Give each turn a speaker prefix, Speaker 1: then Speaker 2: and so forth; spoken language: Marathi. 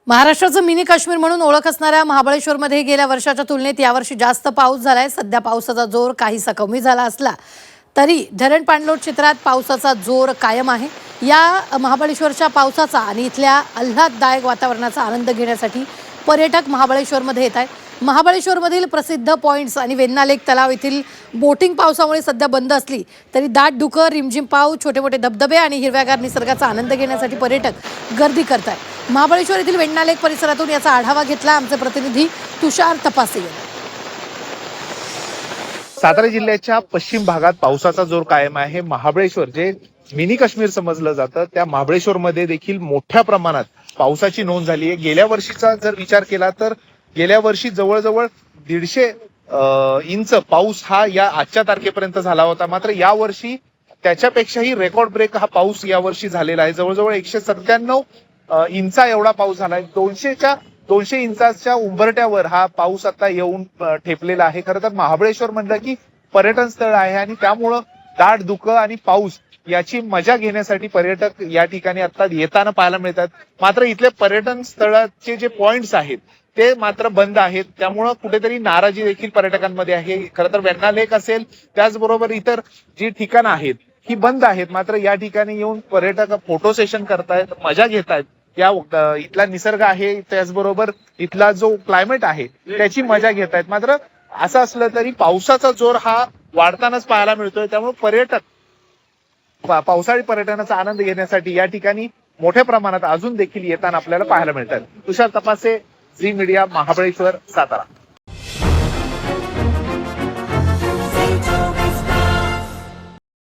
Speaker 1: महाराष्ट्राचं मिनी काश्मीर म्हणून ओळख असणाऱ्या महाबळेश्वरमध्ये गेल्या वर्षाच्या तुलनेत यावर्षी जास्त पाऊस झालाय। सध्या पावसाचा जोर काहीसा कमी झाला असला तरी धरण पाणलोट क्षेत्रात पावसाचा जोर कायम आहे। या महाबळेश्वरच्या पावसाचा आणि इथल्या आल्हाददायक वातावरणाचा आनंद घेण्यासाठी पर्यटक महाबळेश्वरमध्ये येत आहेत। महाबळेश्वरमधील प्रसिद्ध पॉइंट्स आणि वेण्णा लेक तलाव येथील बोटिंग पावसामुळे सध्या बंद असली तरी दाट धुकं, रिमझिम पाऊस, छोटे मोठे धबधबे आणि हिरव्यागार निसर्गाचा आनंद घेण्यासाठी पर्यटक गर्दी करत आहेत। महाबळेश्वर येथील वेण्णा लेक परिसरातून याचा आढावा घेतला आमचे प्रतिनिधी तुषार तपासे यांनी।
Speaker 2: सातारा जिल्ह्याच्या पश्चिम भागात पावसाचा जोर कायम आहे। महाबळेश्वर जे मिनी काश्मीर समजलं जातं त्या महाबळेश्वरमध्ये देखील मोठ्या प्रमाणात पावसाची नोंद झाली आहे। गेल्या वर्षीचा जर विचार केला तर गेल्या वर्षी जवळजवळ 150 इंच पाऊस हा या आजच्या तारखेपर्यंत झाला होता। मात्र यावर्षी त्याच्यापेक्षाही रेकॉर्ड ब्रेक हा पाऊस यावर्षी झालेला आहे। जवळजवळ 197 इंचा एवढा पाऊस झालाय। 200 इंचाच्या उंबरट्यावर हा पाऊस आता येऊन ठेपलेला आहे। खरं तर महाबळेश्वर म्हणलं की पर्यटन स्थळ आहे आणि त्यामुळं दाट धुकं आणि पाऊस याची मजा घेण्यासाठी पर्यटक या ठिकाणी आता येताना पाहायला मिळतात। मात्र इथले पर्यटन स्थळाचे जे पॉइंट्स आहेत ते मात्र बंद आहेत, त्यामुळं कुठेतरी नाराजी देखील पर्यटकांमध्ये आहे। खरं तर वेण्णा लेक असेल त्याचबरोबर इतर जी ठिकाणं आहेत ही बंद आहेत। मात्र या ठिकाणी येऊन पर्यटक फोटो सेशन करतायत, मजा घेतायत। या इथला निसर्ग आहे त्याचबरोबर इथला जो क्लायमेट आहे त्याची मजा घेतायत। मात्र असं असलं तरी पावसाचा जोर हा वाढतानाच पाहायला मिळतोय, त्यामुळे पर्यटक पावसाळी पर्यटनाचा आनंद घेण्यासाठी या ठिकाणी मोठ्या प्रमाणात अजून देखील येताना आपल्याला पाहायला मिळतात। तुषार तपासे, झी मीडिया, महाबळेश्वर, सातारा।